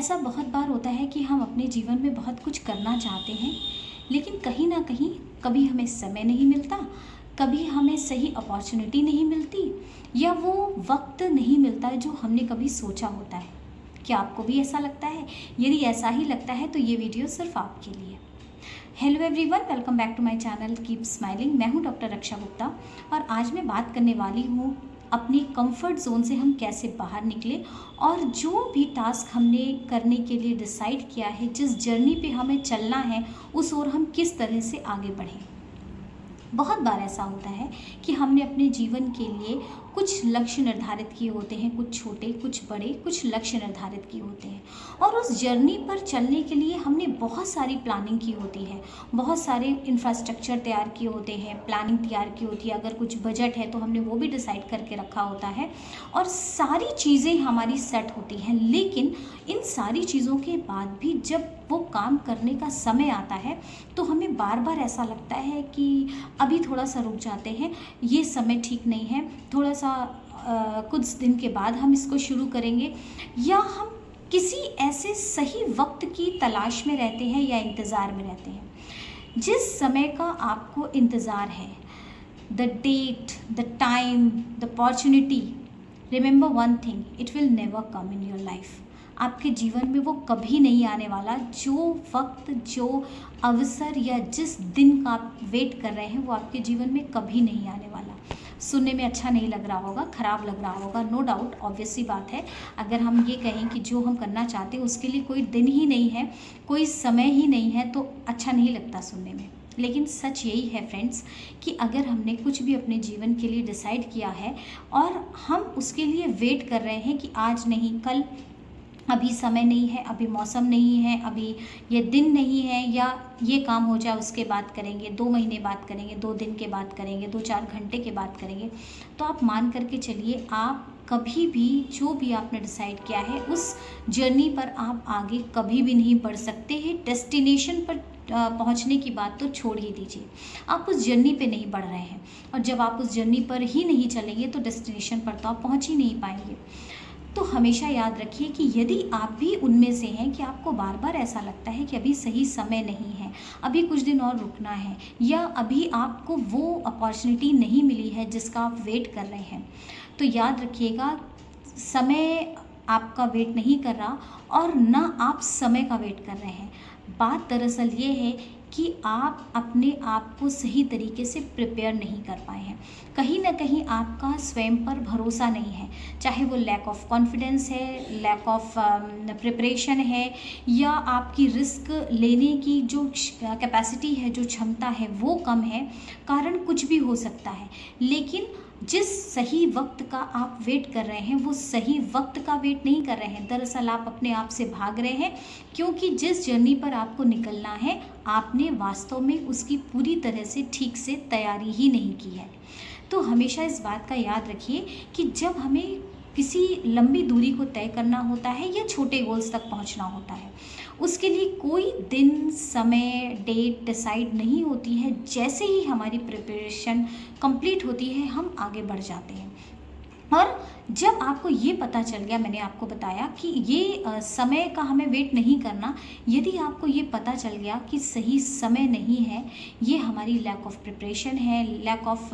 ऐसा बहुत बार होता है कि हम अपने जीवन में बहुत कुछ करना चाहते हैं, लेकिन कहीं ना कहीं कभी हमें समय नहीं मिलता, कभी हमें सही अपॉर्चुनिटी नहीं मिलती, या वो वक्त नहीं मिलता है जो हमने कभी सोचा होता है। क्या आपको भी ऐसा लगता है? यदि ऐसा ही लगता है तो ये वीडियो सिर्फ आपके लिए। Hello everyone, welcome back to my channel keep smiling. मैं हूं डॉक्टर रक्षा गुप्ता और आज मैं बात करने वाली हूं अपनी कंफर्ट जोन से हम कैसे बाहर निकले और जो भी टास्क हमने करने के लिए डिसाइड किया है, जिस जर्नी पे हमें चलना है, उस ओर हम किस तरह से आगे बढ़ें। बहुत बार ऐसा होता है कि हमने अपने जीवन के लिए कुछ लक्ष्य निर्धारित किए होते हैं, कुछ छोटे कुछ बड़े, कुछ लक्ष्य निर्धारित किए होते हैं और उस जर्नी पर चलने के लिए हमने बहुत सारी प्लानिंग की होती है, बहुत सारे इंफ्रास्ट्रक्चर तैयार किए होते हैं, प्लानिंग तैयार की होती है। अगर कुछ बजट है तो हमने वो भी डिसाइड करके रखा होता है और सारी चीज़ें हमारी सेट होती हैं। लेकिन इन सारी चीज़ों के बाद भी जब वो काम करने का समय आता है तो हमें बार बार ऐसा लगता है कि अभी थोड़ा सा रुक जाते हैं, ये समय ठीक नहीं है, थोड़ा सा कुछ दिन के बाद हम इसको शुरू करेंगे, या हम किसी ऐसे सही वक्त की तलाश में रहते हैं या इंतज़ार में रहते हैं जिस समय का आपको इंतज़ार है। The date, the time, the opportunity, remember one thing, it will never come in your life. आपके जीवन में वो कभी नहीं आने वाला। जो वक्त, जो अवसर या जिस दिन का आप वेट कर रहे हैं, वो आपके जीवन में कभी नहीं आने वाला। सुनने में अच्छा नहीं लग रहा होगा, ख़राब लग रहा होगा, नो डाउट, ऑब्वियस सी बात है। अगर हम ये कहें कि जो हम करना चाहते हैं उसके लिए कोई दिन ही नहीं है, कोई समय ही नहीं है, तो अच्छा नहीं लगता सुनने में। लेकिन सच यही है फ्रेंड्स कि अगर हमने कुछ भी अपने जीवन के लिए डिसाइड किया है और हम उसके लिए वेट कर रहे हैं कि आज नहीं कल, अभी समय नहीं है, अभी मौसम नहीं है, अभी ये दिन नहीं है, या ये काम हो जाए उसके बाद करेंगे, 2 महीने बाद करेंगे, 2 दिन के बाद करेंगे, 2-4 घंटे के बाद करेंगे, तो आप मान करके चलिए आप कभी भी जो भी आपने डिसाइड किया है उस जर्नी पर आप आगे कभी भी नहीं बढ़ सकते हैं। डेस्टिनेशन पर पहुंचने की बात तो छोड़ ही दीजिए, आप उस जर्नी पे नहीं बढ़ रहे हैं, और जब आप उस जर्नी पर ही नहीं चलेंगे तो डेस्टिनेशन पर तो आप पहुंच ही नहीं पाएंगे। तो हमेशा याद रखिए कि यदि आप भी उनमें से हैं कि आपको बार बार ऐसा लगता है कि अभी सही समय नहीं है, अभी कुछ दिन और रुकना है, या अभी आपको वो अपॉर्चुनिटी नहीं मिली है जिसका आप वेट कर रहे हैं, तो याद रखिएगा, समय आपका वेट नहीं कर रहा और ना आप समय का वेट कर रहे हैं। बात दरअसल ये है कि आप अपने आप को सही तरीके से प्रिपेयर नहीं कर पाए हैं। कहीं ना कहीं आपका स्वयं पर भरोसा नहीं है, चाहे वो लैक ऑफ कॉन्फिडेंस है, लैक ऑफ प्रिपरेशन है, या आपकी रिस्क लेने की जो कैपेसिटी है, जो क्षमता है, वो कम है। कारण कुछ भी हो सकता है, लेकिन जिस सही वक्त का आप वेट कर रहे हैं वो सही वक्त का वेट नहीं कर रहे हैं। दरअसल आप अपने आप से भाग रहे हैं, क्योंकि जिस जर्नी पर आपको निकलना है आपने वास्तव में उसकी पूरी तरह से ठीक से तैयारी ही नहीं की है। तो हमेशा इस बात का याद रखिए कि जब हमें किसी लंबी दूरी को तय करना होता है या छोटे गोल्स तक पहुंचना होता है, उसके लिए कोई दिन, समय, डेट डिसाइड नहीं होती है। जैसे ही हमारी प्रिपरेशन कंप्लीट होती है हम आगे बढ़ जाते हैं। और जब आपको ये पता चल गया, मैंने आपको बताया कि ये समय का हमें वेट नहीं करना, यदि आपको ये पता चल गया कि सही समय नहीं है, ये हमारी लैक ऑफ प्रिपरेशन है, लैक ऑफ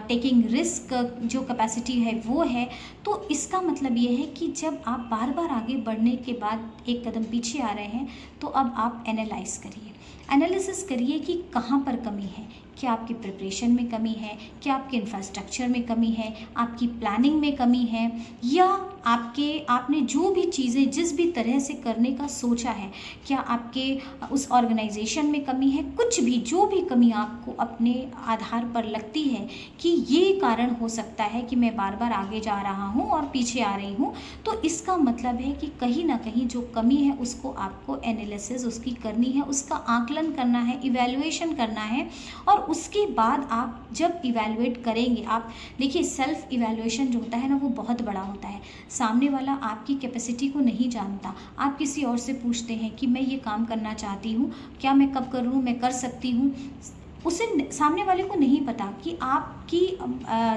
टेकिंग रिस्क जो कैपेसिटी है वो है, तो इसका मतलब ये है कि जब आप बार बार आगे बढ़ने के बाद एक कदम पीछे आ रहे हैं, तो अब आप एनालाइज करिए, एनालिसिस करिए कि कहाँ पर कमी है। क्या आपकी प्रिपरेशन में कमी है, क्या आपके इंफ्रास्ट्रक्चर में कमी है, आपकी प्लानिंग में कमी है, या आपने जो भी चीज़ें जिस भी तरह से करने का सोचा है, क्या आपके उस ऑर्गेनाइजेशन में कमी है। कुछ भी, जो भी कमी आपको अपने आधार पर लगती है कि ये कारण हो सकता है कि मैं बार बार आगे जा रहा हूँ और पीछे आ रही हूँ, तो इसका मतलब है कि कहीं ना कहीं जो कमी है उसको आपको एनालिसिस उसकी करनी है, उसका आकलन करना है, इवैल्यूएशन करना है। और उसके बाद आप जब इवैल्यूएट करेंगे, आप देखिए सेल्फ इवैल्यूएशन जो होता है ना, वो बहुत बड़ा होता है। सामने वाला आपकी कैपेसिटी को नहीं जानता, आप किसी और से पूछते हैं कि मैं ये काम करना चाहती हूँ, क्या मैं कब करूँ, मैं कर सकती हूँ। सामने वाले को नहीं पता कि आपकी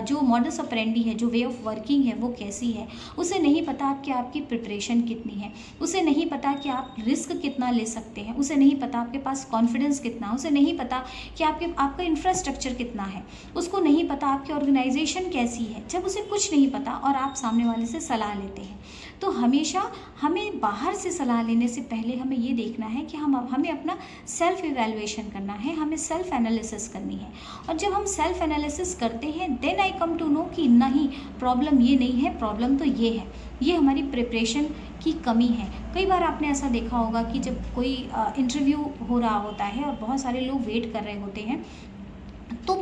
जो मॉडस ऑपरेंडी है, जो वे ऑफ वर्किंग है वो कैसी है। उसे नहीं पता कि आपकी प्रिपरेशन कितनी है, उसे नहीं पता कि आप रिस्क कितना ले सकते हैं, उसे नहीं पता आपके पास कॉन्फिडेंस कितना, उसे नहीं पता कि आपका इंफ्रास्ट्रक्चर कितना है, उसको नहीं पता आपकी ऑर्गेनाइजेशन कैसी है। जब उसे कुछ नहीं पता और आप सामने वाले से सलाह लेते हैं, तो हमेशा हमें बाहर से सलाह लेने से पहले हमें ये देखना है कि हमें अपना सेल्फ इवैल्यूएशन करना है, हमें सेल्फ एनालिसिस करनी है। और जब हम सेल्फ एनालिसिस करते हैं, then I come to know कि नहीं, प्रॉब्लम ये नहीं है, प्रॉब्लम तो ये है, ये हमारी प्रिपरेशन की कमी है। कई बार आपने ऐसा देखा होगा कि जब कोई इंटरव्यू हो रहा होता है और बहुत सारे लोग वेट कर रहे होते हैं, तो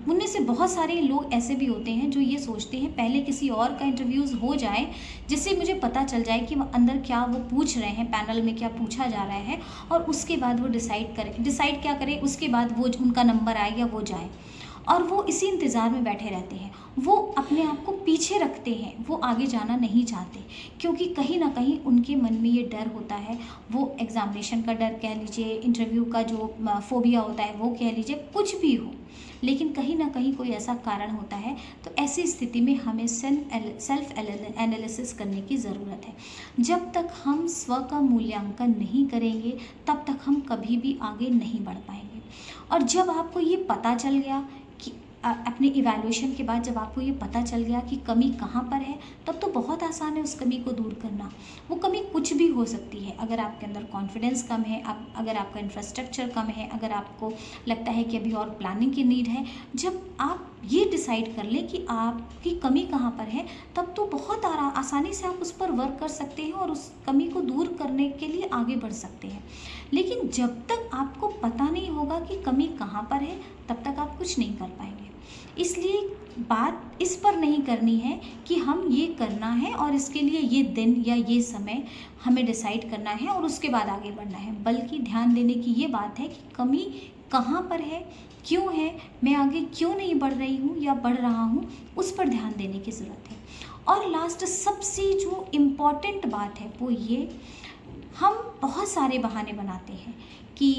उनमें से बहुत सारे लोग ऐसे भी होते हैं जो ये सोचते हैं पहले किसी और का इंटरव्यूज़ हो जाए, जिससे मुझे पता चल जाए कि वो अंदर क्या वो पूछ रहे हैं, पैनल में क्या पूछा जा रहा है, और उसके बाद वो डिसाइड क्या करें, उसके बाद वो उनका नंबर आए या वो जाए। और वो इसी इंतज़ार में बैठे रहते हैं, वो अपने आप को पीछे रखते हैं, वो आगे जाना नहीं चाहते, क्योंकि कहीं ना कहीं उनके मन में ये डर होता है। वो एग्ज़ामिनेशन का डर कह लीजिए, इंटरव्यू का जो फोबिया होता है वो कह लीजिए, कुछ भी हो, लेकिन कहीं ना कहीं कोई ऐसा कारण होता है। तो ऐसी स्थिति में हमें सेल्फ एनालिसिस करने की ज़रूरत है। जब तक हम स्व का मूल्यांकन नहीं करेंगे, तब तक हम कभी भी आगे नहीं बढ़ पाएंगे। और जब आपको ये पता चल गया कि अपने इवैल्यूएशन के बाद जब आपको ये पता चल गया कि कमी कहाँ पर है, तब तो बहुत आसान है उस कमी को दूर करना। वो कमी कुछ भी हो सकती है। अगर आपके अंदर कॉन्फिडेंस कम है, अगर आपका इंफ्रास्ट्रक्चर कम है, अगर आपको लगता है कि अभी और प्लानिंग की नीड है, जब आप ये डिसाइड कर लें कि आपकी कमी कहाँ पर है, तब तो बहुत आसानी से आप उस पर वर्क कर सकते हैं और उस कमी को दूर करने के लिए आगे बढ़ सकते हैं। लेकिन जब तक आपको पता नहीं होगा कि कमी कहाँ पर है, तब तक आप कुछ नहीं कर पाएंगे। इसलिए बात इस पर नहीं करनी है कि हम ये करना है और इसके लिए ये दिन या ये समय हमें डिसाइड करना है और उसके बाद आगे बढ़ना है, बल्कि ध्यान देने की ये बात है कि कमी कहाँ पर है, क्यों है, मैं आगे क्यों नहीं बढ़ रही हूँ या बढ़ रहा हूँ, उस पर ध्यान देने की ज़रूरत है। और लास्ट सबसे जो इम्पॉर्टेंट बात है वो ये, हम बहुत सारे बहाने बनाते हैं कि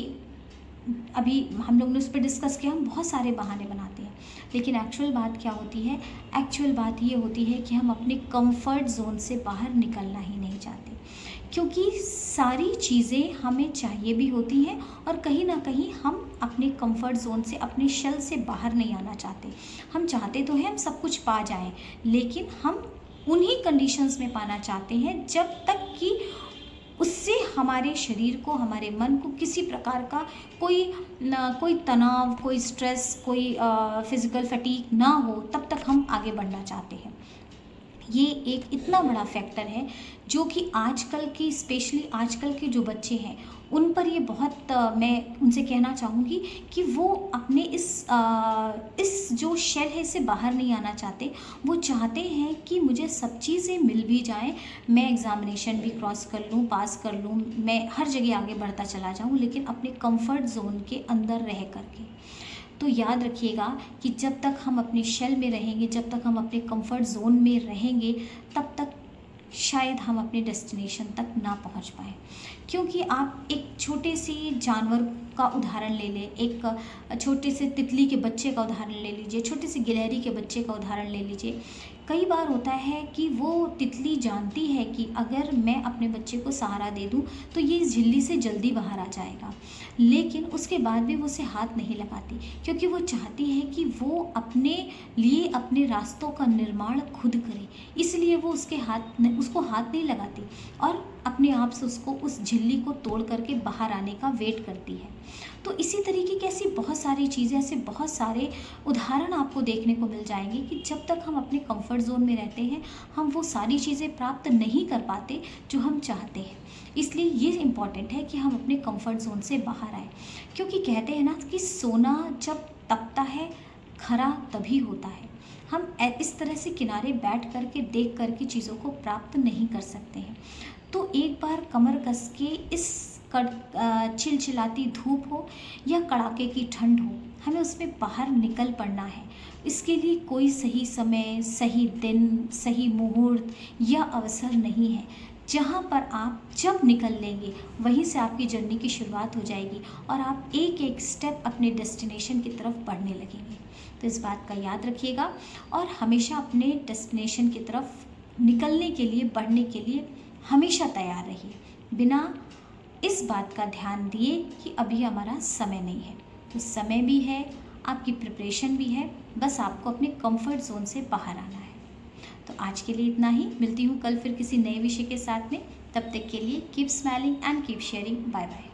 अभी हम लोग ने उस पर डिस्कस किया, हम बहुत सारे बहाने बनाते हैं, लेकिन एक्चुअल बात क्या होती है? एक्चुअल बात ये होती है कि हम अपने कंफर्ट जोन से बाहर निकलना ही नहीं चाहते, क्योंकि सारी चीज़ें हमें चाहिए भी होती हैं और कहीं ना कहीं हम अपने कंफर्ट जोन से, अपने शेल से बाहर नहीं आना चाहते। हम चाहते तो हैं हम सब कुछ पा जाएं, लेकिन हम उन्हीं कंडीशंस में पाना चाहते हैं जब तक कि उससे हमारे शरीर को, हमारे मन को किसी प्रकार का कोई तनाव, कोई स्ट्रेस, कोई फिज़िकल फटीग ना हो, तब तक हम आगे बढ़ना चाहते हैं। ये एक इतना बड़ा फैक्टर है जो कि आजकल की, स्पेशली आजकल के जो बच्चे हैं, उन पर ये बहुत मैं उनसे कहना चाहूँगी कि वो अपने इस जो शेल है इससे बाहर नहीं आना चाहते। वो चाहते हैं कि मुझे सब चीज़ें मिल भी जाएं, मैं एग्ज़ामिनेशन भी क्रॉस कर लूँ, पास कर लूँ, मैं हर जगह आगे बढ़ता चला जाऊँ, लेकिन अपने कंफर्ट जोन के अंदर रह करके। तो याद रखिएगा कि जब तक हम अपने शेल में रहेंगे, जब तक हम अपने कंफर्ट जोन में रहेंगे, तब तक शायद हम अपने डेस्टिनेशन तक ना पहुंच पाएँ। क्योंकि आप एक छोटे से जानवर का उदाहरण ले लें, एक छोटे से तितली के बच्चे का उदाहरण ले लीजिए, छोटे से गिलहरी के बच्चे का उदाहरण ले लीजिए। कई बार होता है कि वो तितली जानती है कि अगर मैं अपने बच्चे को सहारा दे दूं तो ये इस झिल्ली से जल्दी बाहर आ जाएगा, लेकिन उसके बाद भी वो उसे हाथ नहीं लगाती, क्योंकि वो चाहती है कि वो अपने लिए अपने रास्तों का निर्माण खुद करे। इसलिए वो उसको हाथ नहीं लगाती और अपने आप से उसको उस झिल्ली को तोड़ करके बाहर आने का वेट करती है। तो इसी तरीके की ऐसी बहुत सारी चीज़ें, ऐसे बहुत सारे उदाहरण आपको देखने को मिल जाएंगे कि जब तक हम अपने कंफर्ट जोन में रहते हैं, हम वो सारी चीज़ें प्राप्त नहीं कर पाते जो हम चाहते हैं। इसलिए ये इम्पॉर्टेंट है कि हम अपने कंफर्ट जोन से बाहर आए, क्योंकि कहते हैं ना कि सोना जब तपता है खरा तभी होता है। हम इस तरह से किनारे बैठ करके देख करके चीज़ों को प्राप्त नहीं कर सकते हैं। तो एक बार कमर कस के इस चिलचिलाती धूप हो या कड़ाके की ठंड हो, हमें उसमें बाहर निकल पड़ना है। इसके लिए कोई सही समय, सही दिन, सही मुहूर्त या अवसर नहीं है। जहाँ पर आप जब निकल लेंगे वहीं से आपकी जर्नी की शुरुआत हो जाएगी और आप एक एक स्टेप अपने डेस्टिनेशन की तरफ बढ़ने लगेंगे। तो इस बात का याद रखिएगा और हमेशा अपने डेस्टिनेशन की तरफ निकलने के लिए, बढ़ने के लिए हमेशा तैयार रहिए, बिना इस बात का ध्यान दिए कि अभी हमारा समय नहीं है। तो समय भी है, आपकी प्रिपरेशन भी है, बस आपको अपने कंफर्ट जोन से बाहर आना है। तो आज के लिए इतना ही, मिलती हूँ कल फिर किसी नए विषय के साथ में। तब तक के लिए keep smiling and keep sharing. Bye bye.